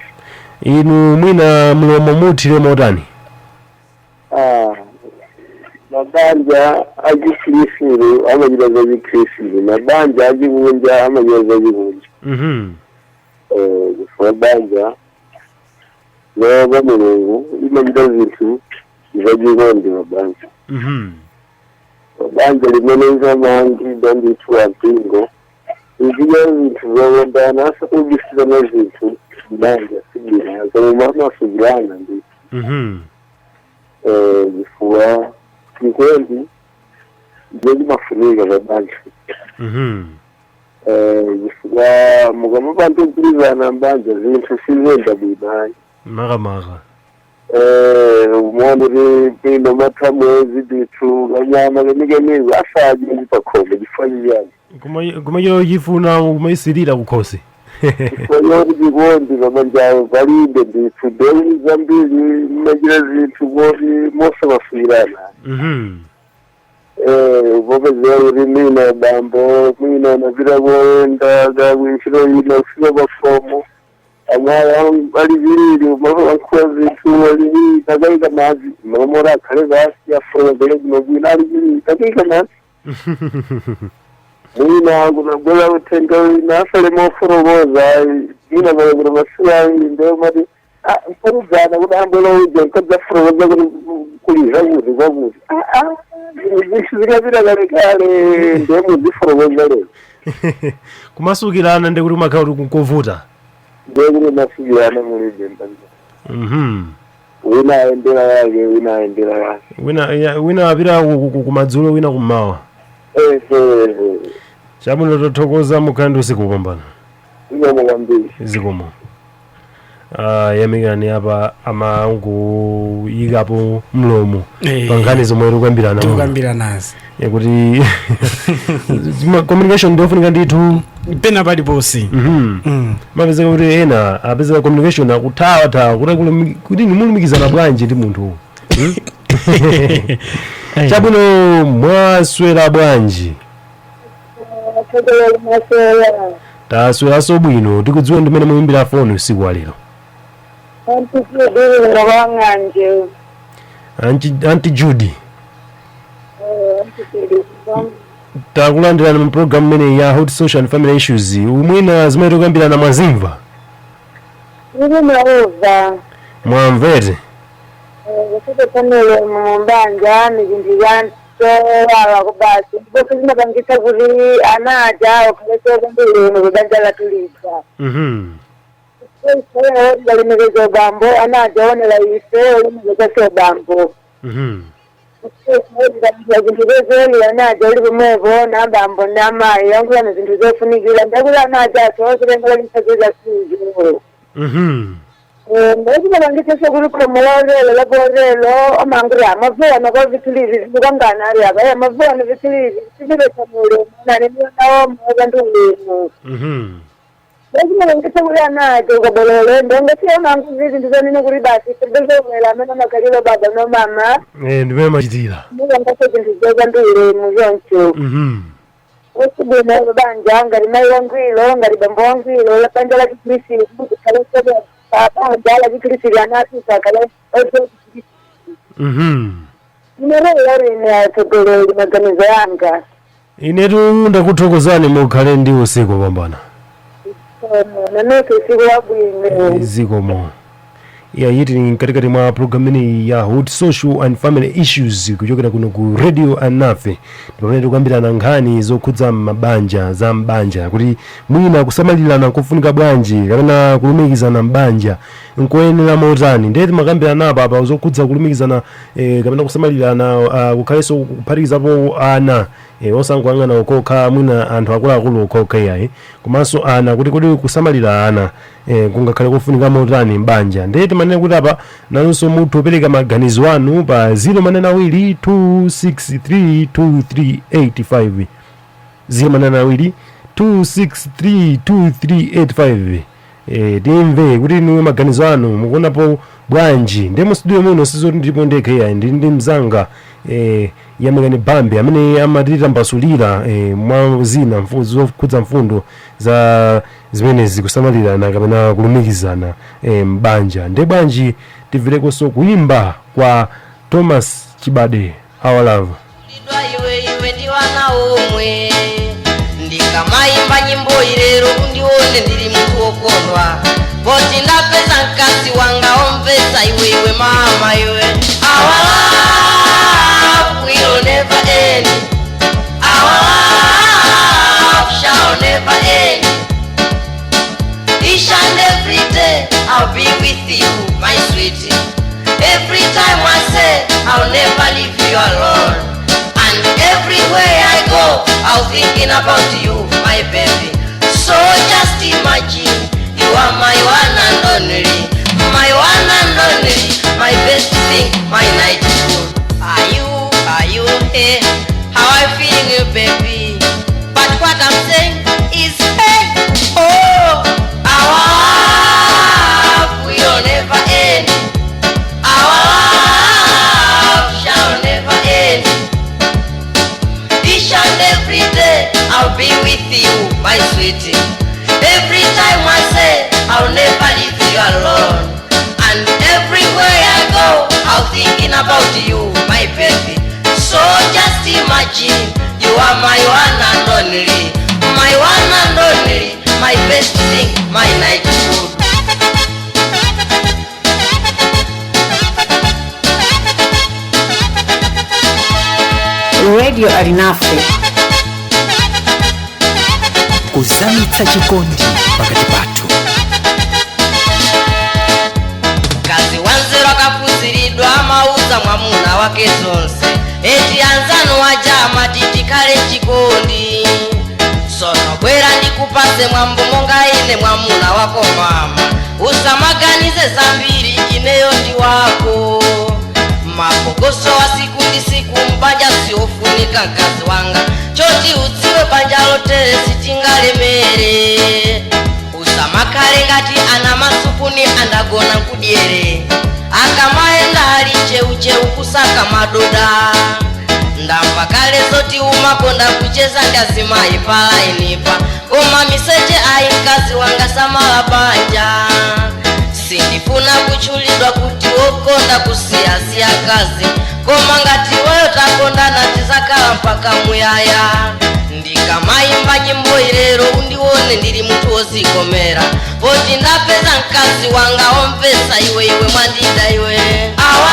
A: inu mwina mlomo muthire motani
L: mabanja ajikrisiri amajiraza jikrisiri mabanja ajibunja amajiraza jibunja mabanja noba mulungu imajira zintu zajigondi mabanja mabanja limeneza mangi dondi tuwapingo iziga zintu zawondana asa kubisiza na zintu mabanja sigira zama mama sigirana ndi zifua kikweli ndio mafuniga mabanja zifua mugama bantu kuliza na mbanja zintu sizenda bibayi
A: mara
L: umwandiri pino matamwezi bitu ganyama nigemiza asaje nipakome gifanye yani
A: kumayo yifuna kumayisirira kukosi
L: koyo bigondi bamanja balinde bitu dewi zambili magira zintu bori mose bafirana bobe zeri mina bambo mina na virago ndaga wishiro ino sibo bafomo amaya ali viri mama kwazi tuwali tagaiga mazi mamora kare basi afro bele ngina ali viri tagaiga mazi mina nguna gola utenga na sale mo forogoza mina bale masua inde mari furugana ngudambolo uje kaza forogoza kuli hawo babu bishira gare kale ndemo diforogoza le
A: kumasukirana ndekuri makhauri kuvuta
L: ndekuri masukirana muri benda
A: wina apita kumadzulo wina kumawa chabuno tothokoza mukhandi usiku kupambana zikomo yamikani apa amangu yikapo mlomo pankhani zomwe tikukambirana
C: nazi
A: kuti communication ndofunika ndithu
C: pena paliponse
A: mapezeka kuti ena apezeka communication akuthawa kuti nimulumikizana bwanji ndi munthu chabuno mwaswera bwanji tasweraso bwino tikudziwa ndimene muyimbira foni usiku wa lero Auntie Judy takulandirani mu program mene ya Hot Social and Family Issues umwina zimene tikukambirana mwazimva mwamvete
M: kutekanele mumbanja mijindigani wala kubasi bose zinabangisa kuri anaja okalese ndile mu banja la tuliza bali mezo bambo anaja onela ife oli mezo bambo ndile anaja oli mwevo na bambo na mai yangu na zintu zofunikira ndakula anaja so kurenga limsagiza sizo ndezi nabangisa sokuri promolelo laborelo amangira amavuwa nako vitilizi zikangana ari aba amavuwa no vitilizi sibile samulo nani nawo mwantu lino ndezi nabangisa kuri anaje ukabolelo ndongati amangu vizi ndizanine kuri basi sibizo mwela mena makalilo baba no mama
A: ndime machitira
M: ndongati ndizeza ndile muzoncho osibona banja ngari nayo ngwilo ngari bambo ngwilo la panja la krisi kale papa jala vikrisiriana sakala yari ne tokolo maganizo yanga
A: inetu ndakuthokozani mukhale ndi usiku wabwino
M: naneke usiku wabwino
A: zikomo yiti katikati mwa program ini ya Hot Social and Family Issues kuchokera kuno ku Radio Anafe pamene tikukambirana nkhani zokhudza mabanja za mbanja kuti mwina kusamalirana kufunika bwanji kapena kulumikizana mbanja nkoyenera motani ndeti makambirana apa zokhudza kulumikizana kapena kusamalirana kukhalenso kuphatikizapo ana osangwangana okokha mwina anthu akuluakulu okokha yayi komanso ana kuti kusamalira ana kungakhale kufunika motani mbanja ndeti manene kuti apa nanunso muthu opereka maganizo anu pa 0 2632385 timve kuti inu maganizo anu mukuonapo bwanji ndemo studio muno sizoti ndipo ndekhe yayi ndi mzanga yamikani bambi amene amatitambasulira mwa zina zokhudza mfundo za zimene zikusamalirana kapena kulumikizana mbanja nde bwanji timverekonso kuimba kwa Thomas Chibade our love.
N: Iwe ndiwana omwe ndikamaimba nyimbo ilero undione ndiri muntu wokondwa poti ndapeza mkazi wanga omvesa iwe mama iwe. Our love will never end. Our love shall never end. Each and every day I'll be with you, my sweetie. Every time I say I'll never leave you alone, and everywhere I go I'll thinking about you, my baby. So just imagine you are my one and only, my one and only, my best thing, my night food. Are you here? How I feeling you, baby? But what I'm saying is, hey, oh, our love will never end. Our love shall never end. Each and every day I'll be with you, my sweetie. Every time I say I'll never leave you alone, and everywhere I go I'll thinking about you, my baby. So just imagine you are my one and only, my one and only, my best thing, my night food.
O: Radio Alinafe
F: kuzamitsa chikondi pakati pathu.
N: Kazi wanzero akafuziridwa amauza mwamuna wake zonse eti anzano wajama titikale chikondi. Sono bwera ndikupase mwambo monga ine mwamuna wako mama, usamaganize zambiri ineyo ndi wako. Mapokoso wa siku ndi siku mbanja siofunika mkazi wanga, choti utsiwe banja lotere sitingalemere. Usamakale ngati ana masukuni andagona kudyere, akamaenda ali cheucheu kusaka madoda. Ndamva kale zoti umakonda kucheza ndazimayi palainipa, koma miseche ayi mkazi wanga samala banja. Sindifuna kuchulidwa kuti wokonda kusiyasiya kazi, koma ngati weyo takondana tizakala mpaka muyaya. Ndikamaimba nyimbo ilero undione ndiri mutu wozikomera, poti ndapeza mkazi wanga omvesa iwe mwandida iwe. Our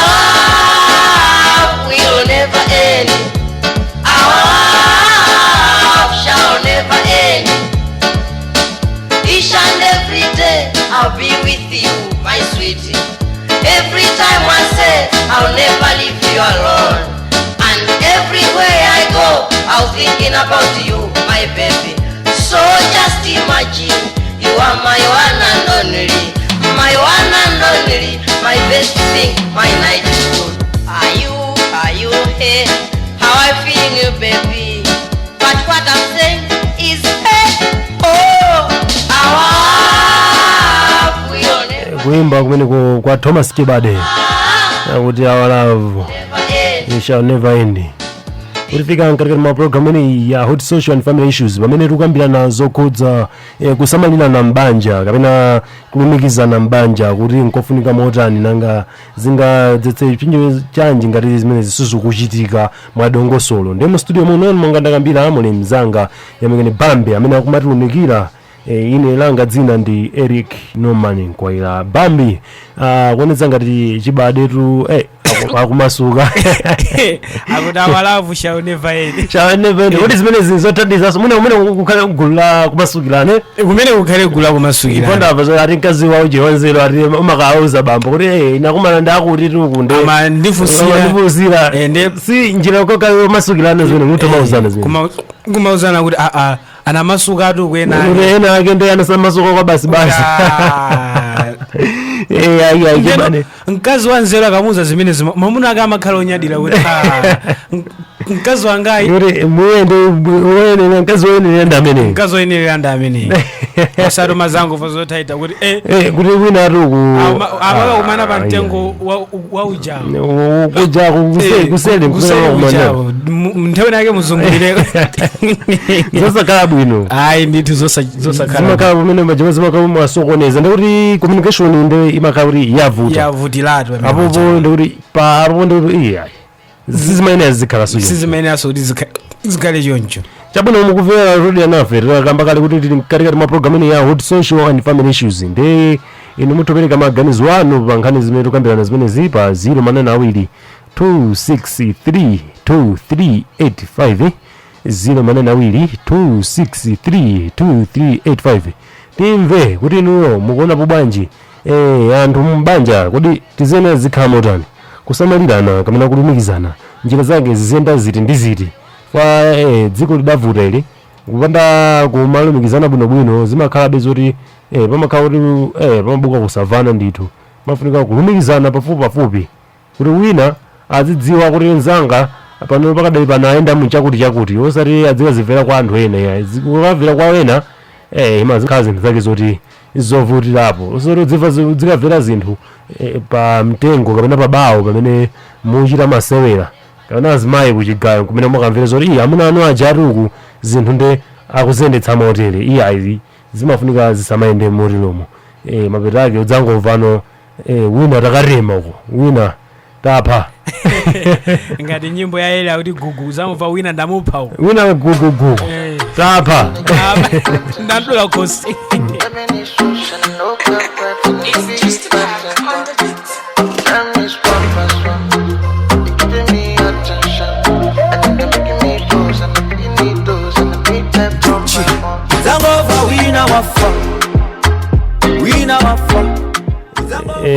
N: love will never end. Our love shall never end. Each and every day I'll be with you, my sweetie. Every time I say I'll never leave you alone, and everywhere I go I'll thinking about you, my baby. So just imagine you are my one and only, my one and only, my best thing, my night food. Are you here? How I feeling you, baby? But what I'm saying is, hey, oh, our love will never
A: Kuimba kumene kwa Thomas Kibade kuti our love it shall never end. Ulifika katika maprogramu ni ya Hot Social and Family Issues pamene tukambirana zokhudza kusamalira na mbanja kapena kulumikizana mbanja kuti nkofunika motani nanga zingadzetse chipinjo chanji ngati zimene zisuzukuchitika mwadongosolo. Ndi mu studio muno monga ndakambira amone mzanga yamene Bambe amene akumatilumikira. Ine langa dzina ndi Eric Norman kwaila Bambi kuonetsa ngati chibadetu akumasuka
C: akuti our love shall never end.
A: Shall never end. What is zimene zizothandizaso mune kukhale kugula kumasukirane
C: kumene kukhale kugula kumasukirane
A: konda abazo ati mkazi wawo jewanzero ati umakauza bambo kuti inakumana ndakuti tukunde
C: ama ndifusira
A: si njira koka masukirane zimene muto mauzana zimene
C: kumauzana kuti ana masuka atu
A: kwena akende ana masuka kwa basi
C: mkazi wanzero akamuza zimene mamuna akamakhala onyadira kuti mkazi wangayi
A: kuti muende mkazi wenelera ndamene
C: osati mazangu fazotaita kuti
A: kuti wina atuku
C: amakakumana pa mtengo wa ujawo
A: kusele
C: nthawi nake muzungulire
A: zosakhala bwino
C: ayi ndithu zosakhala
A: zimakhala pamene majamaa zimakhala mwasokoneza ndikuti communication ndi imakhala kuti yavutilatu apopo ndikuti apopo ndikuti zizimayenera zikhala so
C: sizimayenera so zikhale choncho
A: chabwino mukumvera radio nafe takamba kale kuti tili mkatikati mwa programu ya Hot Social and Family Issues ndi inu mutopereka maganizo anu pa nkhani zimene tukambirana zimene zipa 0 263 2385 0 263 2385 timve kuti inuyo mukuona bwanji anthu mbanja kuti tizene zikhala motani kusamalirana kapena kulumikizana njira zake zizenda ziti ndi ziti kwa dziko lidavuta ili kupanda kumalumikizana bwinobwino zimakhala zoti pamakhala kuti pamabuka kusavana ndithu mafunika kulumikizana pafupi kuti wina azidziwa kuti nzanga pano pakadali panaenda muchakuti osati adzikazimvera kwa anthu ena zikamvera kwa wena imazikhala zinthu zake zoti zovutirapo osati zikamvera zinthu pa mtengo kapena pa bawo pamene muchita masewera kapena azimayi kuchigayo kumene mukamvera zoti amuna anu ajatuku zinthu nde akuzendetsa motere iyayi zimafunika zisamayende moteromo mapeto ake udzangomvano wina takarema uko wina tapha
C: ngati nyimbo ya ele kuti gugu zamva wina ndamupha uko
A: wina gugu tapha
C: ndandula kosi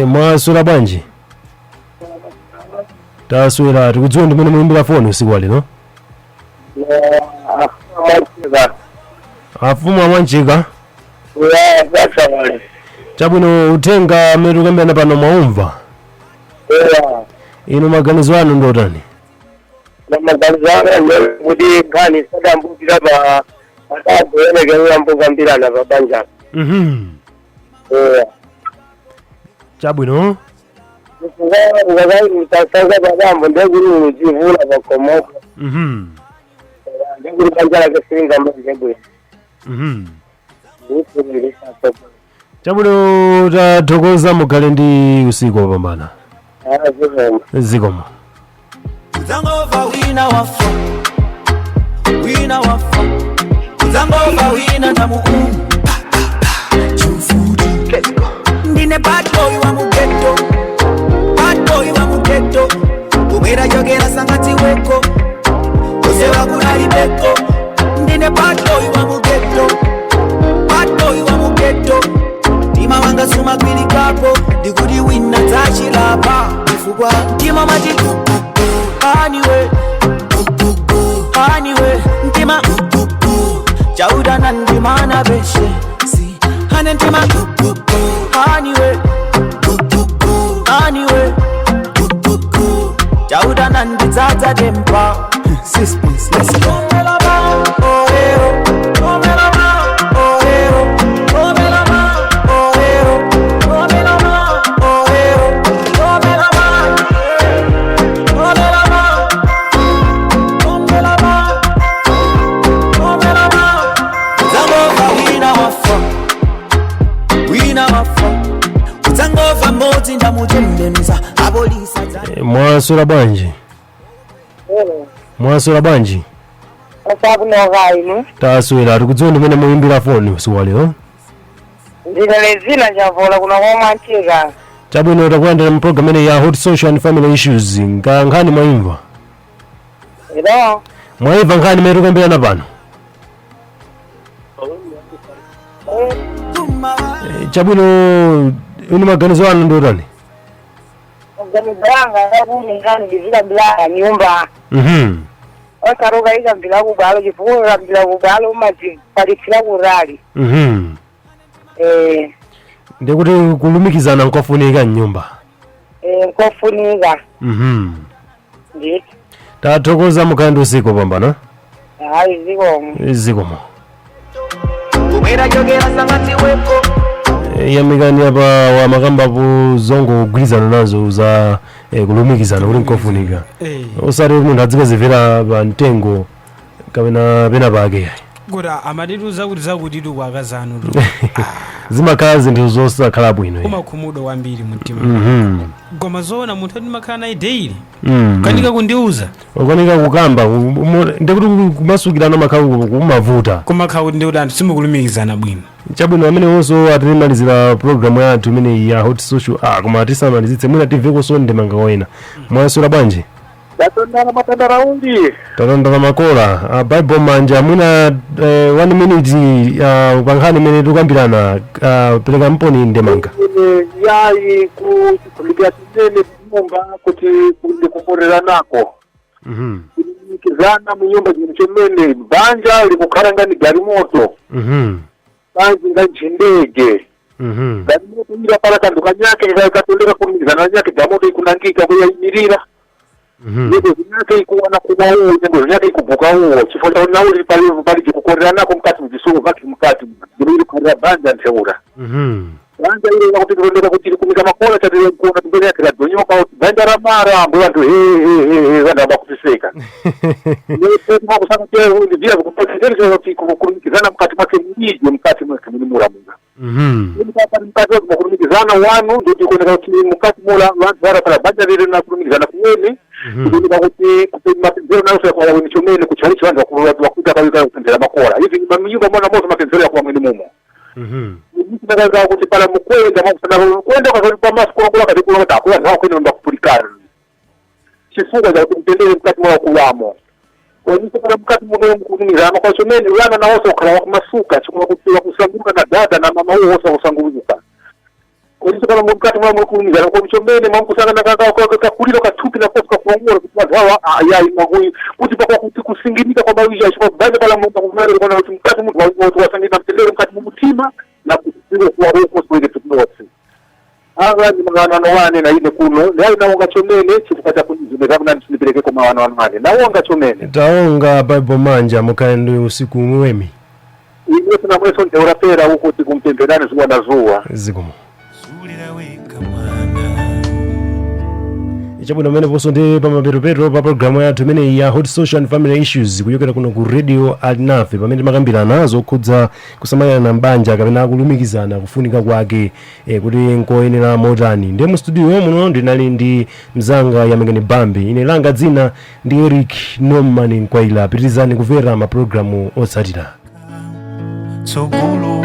A: mwaswera bwanji taswera tikudziwa ndimene muyimbira foni usiku lino afumu amwanjika chabwino uthenga mmene tukambirana pano mwaumva ino maganizo anu ndotani
L: maganizo anu kuti nkhani sadambukira pa atagwenekera mbukambirana pa banja
A: chabwino
L: ukakaitasanga pakambo ndekuti uchivula pakomoka ndekuti banja lake silingambanje bwino
A: chabwino tathokoza mukhale ndi usiku wopambana zikomo
I: Uzangova wina wafa Uzangova wina tamu Ndine bad boy wa mugeto Umira jogera sangati weko Usewa kunari beko Ndine bad boy wa mugeto Tima wanga suma kwili kapo Digudi wina tachi lapa Ifugwa tima majiku Anyway, ntima Jauda nandima na beshe Si, hane ntima Anyway Jauda nanditaza dempa Suspense, let's go Oh, hey, oh,
A: mwaswera bwanji mwaswera bwanji
M: asabunogainu
A: taswera tikudziwa ndimene muyimbira foni usiku lero
M: ndinelezina njavola kuna komwanchika
A: chabwino takulandira mu program ine ya Hot Social and Family Issues nkhani mwayimva
M: ilo
A: mwayimva nkhani imene tukambirana pano chabwino inu maganizo anu ndotani
M: ganizanga yakuni ngani ndizira bila nyumba osaroga ikambira kubalo chifukwa ikambira kubalo umazi palitsira kurali
A: ndikuti kulumikizana nkofunika mnyumba
M: nkofunika nditi
A: tathokoza mukhale ndi usiku wopambana
M: hayi
A: zikomo
I: Umira jogera sangati weko
A: yamikani apa wa makambapo zongogwirizana nazo za kulumikizana kuti nkofunika osati munthu adzikazimvera pa mtengo kapena pena pake
C: Gora amadiruza kuti zakutitu kwakazanu tu.
A: Zimakhala zinthu zosakhala bwino.
C: Umakhumudo wambiri mtima. Goma zona munthu ndimakhala naye daily. Kanika kundiuza.
A: Ukanika kukamba ndikuti kumasukirana makhala kumavuta.
C: Kumakhala kuti ndiuda anthu simukulumikizana bwino.
A: Chabwino amene onso atimalizira programu yathu imene ya Hot Social koma tisamalizitse mwina timveko so ndemanga wena. Mwasula bwanji?
K: Tatondana matandara undi.
A: Tatondana makola. Bible manja mwina 1 minute upankhani mene tukambirana pereka mponi ndemanga.
K: Yayi kulikia tinene nyumba kuti ndikumborera nako. Kulumikizana mu nyumba chimene banja likukhala ngani gari moto. Banzi ngajindege. Gari moto ira para kandu kanyake ikatoleka kulumikizana nyake gamoto ikunangika kuyayimirira. Ndipo zinake ikuwana kubawo nyengo zinake ikubukawo chifunda nauli pali chikukorera nako mkati mjisuko vaki mkati ndiri kuria banja nteura. Banja ile kuti ndondeka kuti kumika makola chatile kuona tumbele yake la donyoka banja ramara ambo vantu vanda bakutiseka. Ndipo kusanga kwa hundi via kupotezera kuti kulumikizana mkati mwake mwijo mkati mwake mura munga. Mkati wa kulumikizana wanu ndio kuoneka kuti mkati mura vantu vara para banja ile na kulumikizana kuweni. Ndikuwa kuti mapenzero nayo ya kwa winichomene kuchalichi wanza wakuta kawika kutendera makora. Hivi mnyumba mwana moto mapenzero ya kwa mwini mumo. Nikuwa kuti pala mkwele jamaa kusana kwenda kwa masu kwa kati kwa takuwa na kwenda mba kupulikana. Chifunga za kumtendele mkati mwa kuwamo. Kwa hiyo pala mkati mwa kutumizana kwa chomene ulana na wosa wakala wakumasuka chukua kusanguka na dada na mama huo wosa wakusanguka. Kwa hiyo kama mkati mwa kuumiza kwa mchombene mkusanga na kaka kwa kulilo katupi na kwa kuongora kwa hawa ayai magui kuti kwa kusingimika kwa mawija shiko baada pala mtu kumara kwa mkati mtu watu wasangina mtendele mkati mmutima na kusigo kwa huko kwa tunote. Hawa ni mwana wane na ile kuno leo na wanga chomene chikupata kunizime kama nipeleke kwa mwana wane na wanga chomene
A: taonga Bible manja mukaende usiku mwemi
K: ile tuna mweso ndeura pera huko tikumtembelana zwa na zua
A: zigumo Chabwino mene poso ndi pamapeto pa programu yathu imene ya Hot Social and Family Issues kuyokera kuno ku Radio Alinafe pamene makambirana nazo khudza kusamalirana mbanja kapena kulumikizana kufunika kwake kuti nkoyenera motani. Ndi mu studio muno ndinali ndi mzanga Yamengeni Bambi, ine langa dzina ndi Eric Norman Nkwaila. Pitirizani kumvera ma programu otsatira.
I: Tsogolo